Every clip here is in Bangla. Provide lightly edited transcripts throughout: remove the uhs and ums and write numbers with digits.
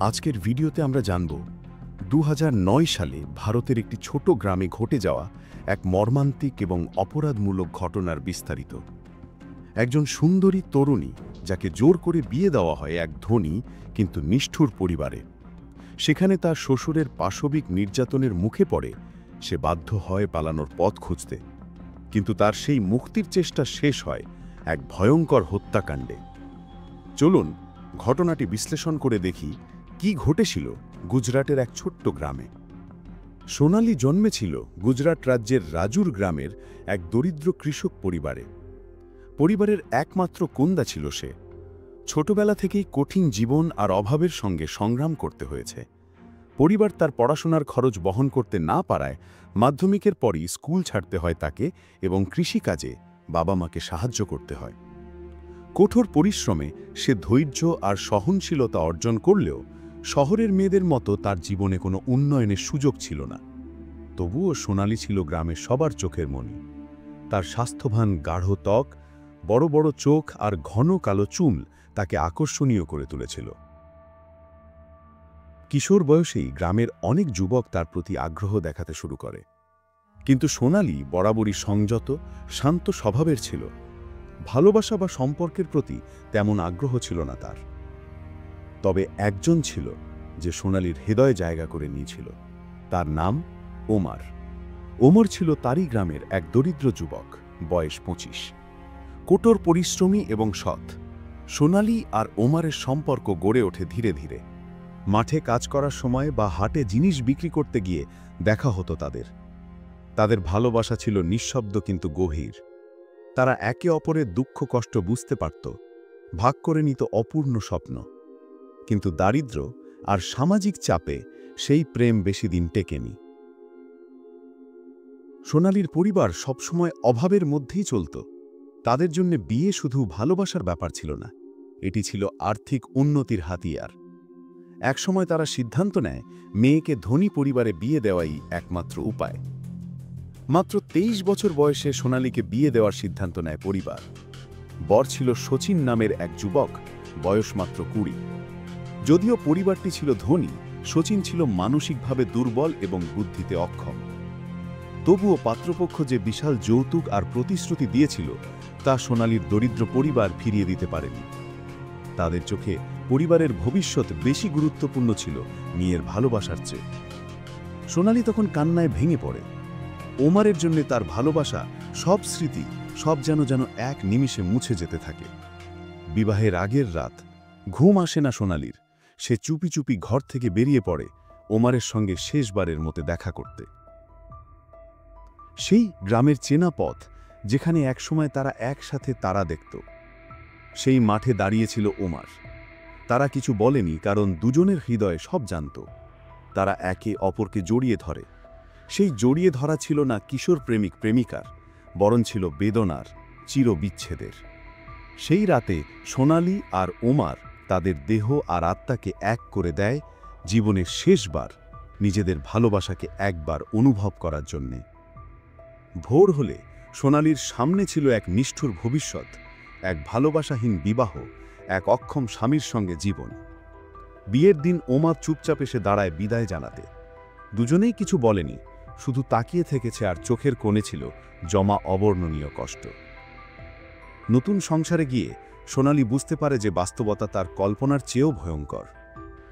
আজকের ভিডিওতে আমরা জানব 2009 সালে ভারতের একটি ছোট গ্রামে ঘটে যাওয়া এক মর্মান্তিক এবং অপরাধমূলক ঘটনার বিস্তারিত। একজন সুন্দরী তরুণী যাকে জোর করে বিয়ে দেওয়া হয় এক ধনী কিন্তু নিষ্ঠুর পরিবারে। সেখানে তার শ্বশুরের পাশবিক নির্যাতনের মুখে পড়ে সে বাধ্য হয় পালানোর পথ খুঁজতে, কিন্তু তার সেই মুক্তির চেষ্টা শেষ হয় এক ভয়ঙ্কর হত্যাকাণ্ডে। চলুন ঘটনাটি বিশ্লেষণ করে দেখি কি ঘটেছিল গুজরাটের এক ছোট্ট গ্রামে। সোনালি জন্মেছিল গুজরাট রাজ্যের রাজুর গ্রামের এক দরিদ্র কৃষক পরিবারে। পরিবারের একমাত্র কন্যা ছিল সে। ছোটবেলা থেকেই কঠিন জীবন আর অভাবের সঙ্গে সংগ্রাম করতে হয়েছে। পরিবার তার পড়াশোনার খরচ বহন করতে না পারায় মাধ্যমিকের পরই স্কুল ছাড়তে হয় তাকে এবং কৃষিকাজে বাবা মাকে সাহায্য করতে হয়। কঠোর পরিশ্রমে সে ধৈর্য আর সহনশীলতা অর্জন করলেও শহরের মেয়েদের মতো তার জীবনে কোনো উন্নয়নের সুযোগ ছিল না। তবুও সোনালি ছিল গ্রামের সবার চোখের মণি। তার স্বাস্থ্যবান গাঢ় ত্বক, বড় বড় চোখ আর ঘন কালো চুল তাকে আকর্ষণীয় করে তুলেছিল। কিশোর বয়সেই গ্রামের অনেক যুবক তার প্রতি আগ্রহ দেখাতে শুরু করে, কিন্তু সোনালি বরাবরই সংযত, শান্ত স্বভাবের ছিল। ভালোবাসা বা সম্পর্কের প্রতি তেমন আগ্রহ ছিল না তার। তবে একজন ছিল যে সোনালির হৃদয়ে জায়গা করে নিয়েছিল। তার নাম ওমর। ওমর ছিল তারই গ্রামের এক দরিদ্র যুবক, বয়স 25। কঠোর পরিশ্রমী এবং সৎ। সোনালি আর ওমরের সম্পর্ক গড়ে ওঠে ধীরে ধীরে। মাঠে কাজ করার সময় বা হাটে জিনিস বিক্রি করতে গিয়ে দেখা হতো তাদের। তাদের ভালোবাসা ছিল নিঃশব্দ কিন্তু গভীর। তারা একে অপরের দুঃখ কষ্ট বুঝতে পারত, ভাগ করে নিত অপূর্ণ স্বপ্ন। কিন্তু দারিদ্র্য আর সামাজিক চাপে সেই প্রেম বেশি দিন টেকেনি। সোনালির পরিবার সবসময় অভাবের মধ্যেই চলত। তাদের জন্য বিয়ে শুধু ভালোবাসার ব্যাপার ছিল না, এটি ছিল আর্থিক উন্নতির হাতিয়ার। একসময় তারা সিদ্ধান্ত নেয় মেয়েকে ধনী পরিবারে বিয়ে দেওয়াই একমাত্র উপায়। মাত্র 23 বছর বয়সে সোনালিকে বিয়ে দেওয়ার সিদ্ধান্ত নেয় পরিবার। বর ছিল শচীন নামের এক যুবক, বয়স মাত্র 20। যদিও পরিবারটি ছিল ধনী, শচীন ছিল মানসিকভাবে দুর্বল এবং বুদ্ধিতে অক্ষম। তবুও পাত্রপক্ষ যে বিশাল যৌতুক আর প্রতিশ্রুতি দিয়েছিল তা সোনালির দরিদ্র পরিবার ফিরিয়ে দিতে পারেনি। তাদের চোখে পরিবারের ভবিষ্যৎ বেশি গুরুত্বপূর্ণ ছিল মেয়ের ভালোবাসার চেয়ে। সোনালি তখন কান্নায় ভেঙে পড়ে। ওমরের জন্য তার ভালোবাসা, সব স্মৃতি, সব যেন এক নিমিষে মুছে যেতে থাকে। বিবাহের আগের রাত ঘুম আসে না সোনালির। সে চুপি চুপি ঘর থেকে বেরিয়ে পড়ে ওমরের সঙ্গে শেষবারের মতো দেখা করতে। সেই গ্রামের চেনা পথ যেখানে একসময় তারা একসাথে তারা দেখত। সেই মাঠে দাঁড়িয়েছিল ওমর। তারা কিছু বলেনি, কারণ দুজনের হৃদয়ে সব জানত। তারা একে অপরকে জড়িয়ে ধরে। সেই জড়িয়ে ধরা ছিল না কিশোর প্রেমিক প্রেমিকার, বরং ছিল বেদনার, চিরবিচ্ছেদের। সেই রাতে সোনালি আর ওমর তাদের দেহ আর আত্মাকে এক করে দেয় জীবনের শেষবার নিজেদের ভালোবাসাকে একবার অনুভব করার জন্যে। ভোর হলে সোনালির সামনে ছিল এক নিষ্ঠুর ভবিষ্যৎ, এক ভালোবাসাহীন বিবাহ, এক অক্ষম স্বামীর সঙ্গে জীবন। বিয়ের দিন ওমর চুপচাপ এসে দাঁড়ায় বিদায় জানাতে। দুজনেই কিছু বলেনি, শুধু তাকিয়ে থেকেছে, আর চোখের কোণে ছিল জমা অবর্ণনীয় কষ্ট। নতুন সংসারে গিয়ে সোনালি বুঝতে পারে যে বাস্তবতা তার কল্পনার চেয়েও ভয়ঙ্কর।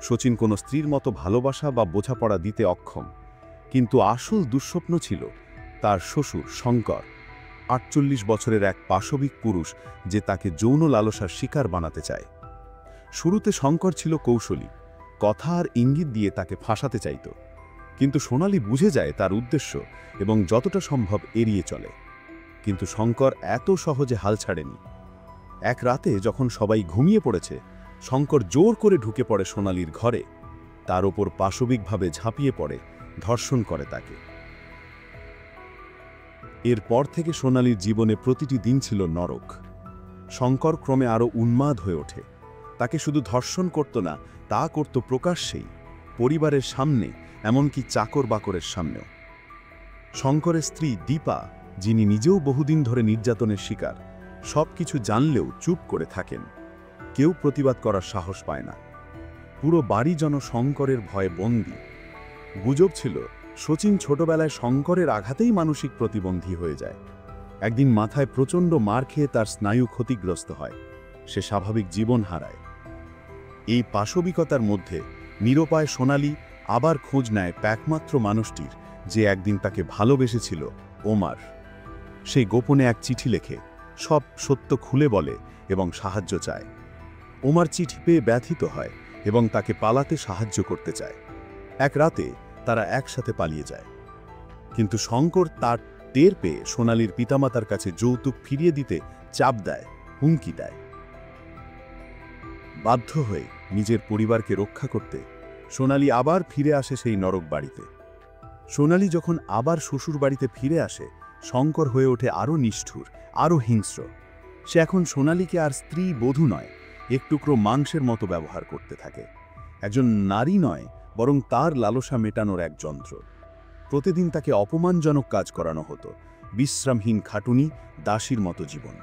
শচীন কোনো স্ত্রীর মতো ভালোবাসা বা বোঝাপড়া দিতে অক্ষম, কিন্তু আসল দুঃস্বপ্ন ছিল তার শ্বশুর শঙ্কর, 48 বছরের এক পাশবিক পুরুষ যে তাকে যৌন লালসার শিকার বানাতে চায়। শুরুতে শঙ্কর ছিল কৌশলী, কথা আর ইঙ্গিত দিয়ে তাকে ফাঁসাতে চাইত, কিন্তু সোনালি বুঝে যায় তার উদ্দেশ্য এবং যতটা সম্ভব এড়িয়ে চলে। কিন্তু শঙ্কর এত সহজে হাল ছাড়েনি। এক রাতে যখন সবাই ঘুমিয়ে পড়েছে, শঙ্কর জোর করে ঢুকে পড়ে সোনালির ঘরে, তার ওপর পাশবিকভাবে ঝাঁপিয়ে পড়ে, ধর্ষণ করে তাকে। এরপর থেকে সোনালির জীবনে প্রতিটি দিন ছিল নরক। শঙ্কর ক্রমে আরও উন্মাদ হয়ে ওঠে। তাকে শুধু ধর্ষণ করত না, তা করত প্রকাশ্যেই, পরিবারের সামনে, এমনকি চাকর বাকরের সামনেও। শঙ্করের স্ত্রী দীপা, যিনি নিজেও বহুদিন ধরে নির্যাতনের শিকার, সব কিছু জানলেও চুপ করে থাকেন। কেউ প্রতিবাদ করার সাহস পায় না। পুরো বাড়ি যেন শঙ্করের ভয়ে বন্দী। গুজব ছিল শচীন ছোটবেলায় শঙ্করের আঘাতেই মানসিক প্রতিবন্ধী হয়ে যায়। একদিন মাথায় প্রচণ্ড মার খেয়ে তার স্নায়ু ক্ষতিগ্রস্ত হয়, সে স্বাভাবিক জীবন হারায়। এই পাশবিকতার মধ্যে নিরুপায় সোনালী আবার খোঁজ নেয় একমাত্র মানুষটির, যে একদিন তাকে ভালোবেসেছিল, ওমার। সেই গোপনে এক চিঠি লেখে, সব সত্য খুলে বলে এবং সাহায্য চায়। ওমার চিঠি পেয়ে ব্যথিত হয় এবং তাকে পালাতে সাহায্য করতে চায়। এক রাতে তারা একসাথে পালিয়ে যায়, কিন্তু শঙ্কর তার টের পেয়ে সোনালীর পিতামাতার কাছে যৌতুক ফিরিয়ে দিতে চাপ দেয়, হুমকি দেয়। বাধ্য হয়ে নিজের পরিবারকে রক্ষা করতে সোনালী আবার ফিরে আসে সেই নরক বাড়িতে। সোনালী যখন আবার শ্বশুর বাড়িতে ফিরে আসে, শঙ্কর হয়ে ওঠে আরও নিষ্ঠুর, আরও হিংস্র। সে এখন সোনালীকে আর স্ত্রী বধূ নয়, এক টুকরো মাংসের মতো ব্যবহার করতে থাকে। একজন নারী নয়, বরং তার লালসা মেটানোর এক যন্ত্র। প্রতিদিন তাকে অপমানজনক কাজ করানো হতো, বিশ্রামহীন খাটুনি, দাসীর মতো জীবন।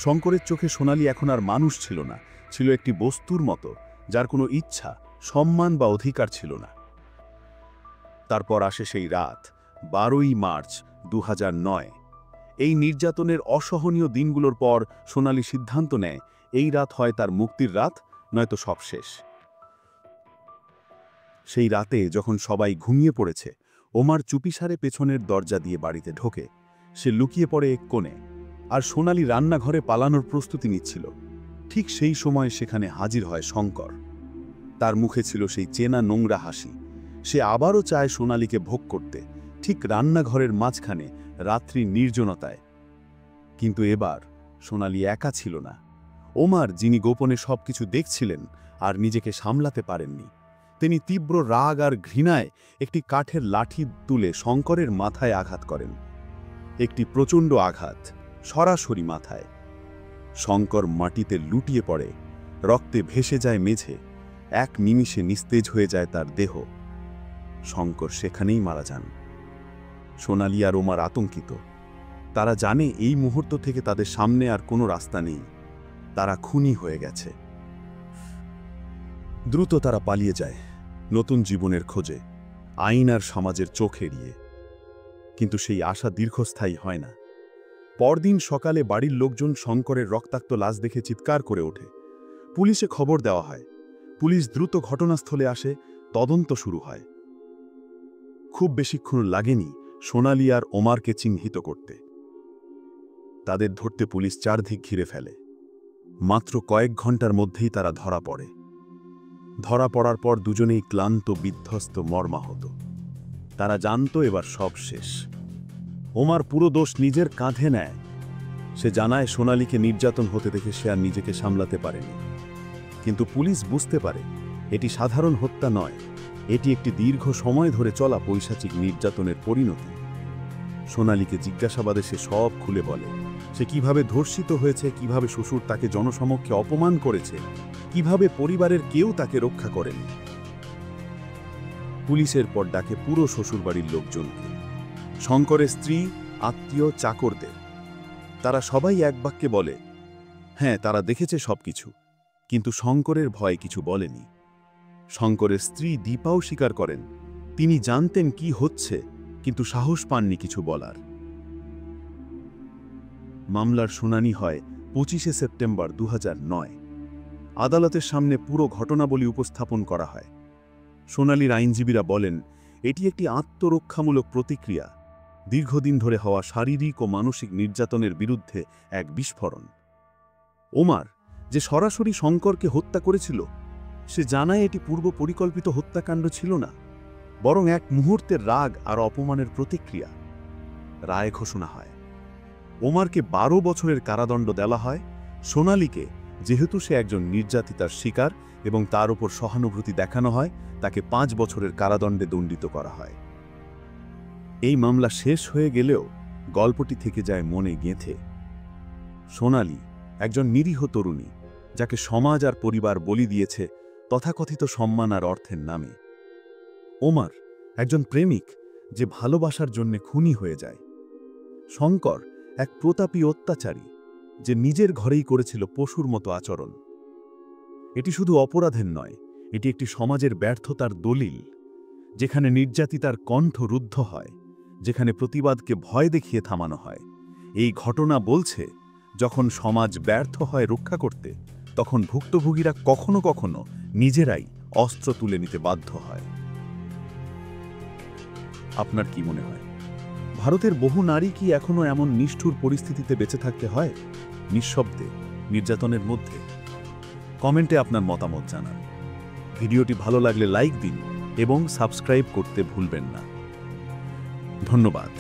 শঙ্করের চোখে সোনালী এখন আর মানুষ ছিল না, ছিল একটি বস্তুর মতো, যার কোনো ইচ্ছা, সম্মান বা অধিকার ছিল না। তারপর আসে সেই রাত, 12ই মার্চ 2009। এই নির্যাতনের অসহনীয় দিনগুলোর পর সোনালী সিদ্ধান্ত নেয়, এই রাত হয় তার মুক্তির রাত, নয়তো সব শেষ। সেই রাতে যখন সবাই ঘুমিয়ে পড়েছে, ওমার চুপিসারে পেছনের দরজা দিয়ে বাড়িতে ঢোকে। সে লুকিয়ে পড়ে এক কোণে, আর সোনালী রান্নাঘরে পালানোর প্রস্তুতি নিচ্ছিল। ঠিক সেই সময় সেখানে হাজির হয় শঙ্কর। তার মুখে ছিল সেই চেনা নোংরা হাসি। সে আবারও চায় সোনালীকে ভোগ করতে, ঠিক রান্নাঘরের মাঝখানে, রাত্রি নির্জনতায়। কিন্তু এবার সোনালী একা ছিল না। ওমার, যিনি গোপনে সবকিছু দেখছিলেন আর নিজেকে সামলাতে পারেননি, তিনি তীব্র রাগ আর ঘৃণায় একটি কাঠের লাঠি তুলে শঙ্করের মাথায় আঘাত করেন। একটি প্রচণ্ড আঘাত, সরাসরি মাথায়। শঙ্কর মাটিতে লুটিয়ে পড়ে, রক্তে ভেসে যায় মেঝে। এক নিমিষে নিস্তেজ হয়ে যায় তার দেহ। শঙ্কর সেখানেই মারা যান। সোনালী আর ওমার আতঙ্কিত। তারা জানে এই মুহূর্ত থেকে তাদের সামনে আর কোনো রাস্তা নেই, তারা খুনি হয়ে গেছে। দ্রুত তারা পালিয়ে যায়, নতুন জীবনের খোঁজে, আইন আর সমাজের চোখ এড়িয়ে। কিন্তু সেই আশা দীর্ঘস্থায়ী হয় না। পরদিন সকালে বাড়ির লোকজন শঙ্করের রক্তাক্ত লাশ দেখে চিৎকার করে ওঠে। পুলিশে খবর দেওয়া হয়। পুলিশ দ্রুত ঘটনাস্থলে আসে, তদন্ত শুরু হয়। খুব বেশিক্ষণ লাগেনি সোনালী আর ওমারকে চিহ্নিত করতে। তাদের ধরতে পুলিশ চারদিক ঘিরে ফেলে। মাত্র কয়েক ঘন্টার মধ্যেই তারা ধরা পড়ে। ধরা পড়ার পর দুজনেই ক্লান্ত, বিধ্বস্ত, মর্মাহত। তারা জানত এবার সব শেষ। ওমার পুরো দোষ নিজের কাঁধে নেয়। সে জানায় সোনালীকে নির্যাতন হতে দেখে সে আর নিজেকে সামলাতে পারেনি। কিন্তু পুলিশ বুঝতে পারে এটি সাধারণ হত্যা নয়, এটি একটি দীর্ঘ সময় ধরে চলা পৈশাচিক নির্যাতনের পরিণতি। সোনালীকে জিজ্ঞাসাবাদে সে সব খুলে বলে। সে কিভাবে ধর্ষিত হয়েছে, কিভাবে শ্বশুর তাকে জনসমক্ষে অপমান করেছে, কিভাবে পরিবারের কেউ তাকে রক্ষা করেনি। পুলিশের পর ডাকে পুরো শ্বশুরবাড়ির লোকজনকে, শঙ্করের স্ত্রী, আত্মীয়, চাকরদের। তারা সবাই এক বাক্যে বলে, হ্যাঁ, তারা দেখেছে সবকিছু, কিন্তু শঙ্করের ভয় কিছু বলেনি। শঙ্করের স্ত্রী দীপাও স্বীকার করেন, তিনি জানতেন কি হচ্ছে, কিন্তু সাহস পাননি কিছু বলার। মামলার শুনানি হয় 25শে সেপ্টেম্বর 2009। আদালতের সামনে পুরো ঘটনাবলী উপস্থাপন করা হয়। সোনালীর আইনজীবীরা বলেন, এটি একটি আত্মরক্ষামূলক প্রতিক্রিয়া, দীর্ঘদিন ধরে হওয়া শারীরিক ও মানসিক নির্যাতনের বিরুদ্ধে এক বিস্ফোরণ। ওমার, যে সরাসরি শঙ্করকে হত্যা করেছিল, সে জানায় এটি পূর্ব পরিকল্পিত হত্যাকাণ্ড ছিল না, বরং এক মুহূর্তের রাগ আর অপমানের প্রতিক্রিয়া। রায় ঘোষণা হয়। ওমারকে 12 বছরের কারাদণ্ড দেওয়া হয়। সোনালীকে, যেহেতু সে একজন নির্যাতিতার শিকার এবং তার উপর সহানুভূতি দেখানো হয়, তাকে 5 বছরের কারাদণ্ডে দণ্ডিত করা হয়। এই মামলা শেষ হয়ে গেলেও গল্পটি থেকে যায় মনে গেঁথে। সোনালী একজন নিরীহ তরুণী, যাকে সমাজ আর পরিবার বলি দিয়েছে তথাকথিত সম্মান আর অর্থের নামে। ওমার একজন প্রেমিক, যে ভালোবাসার জন্য খুনি হয়ে যায়। শঙ্কর এক প্রতাপী অত্যাচারী, যে নিজের ঘরেই করেছিল পশুর মতো আচরণ। এটি শুধু অপরাধের নয়, এটি একটি সমাজের ব্যর্থতার দলিল, যেখানে নির্যাতিতার কণ্ঠ রুদ্ধ হয়, যেখানে প্রতিবাদকে ভয় দেখিয়ে থামানো হয়। এই ঘটনা বলছে, যখন সমাজ ব্যর্থ হয় রক্ষা করতে, তখন ভুক্তভোগীরা কখনো কখনো নিজেরাই অস্ত্র তুলে নিতে বাধ্য হয়। আপনার কি মনে হয়, ভারতের বহু নারী কি এখনো এমন নিষ্ঠুর পরিস্থিতিতে বেঁচে থাকতে হয়, নিঃশব্দে, নির্যাতনের মধ্যে? কমেন্টে আপনার মতামত জানান। ভিডিওটি ভালো লাগলে লাইক দিন এবং সাবস্ক্রাইব করতে ভুলবেন না। ধন্যবাদ।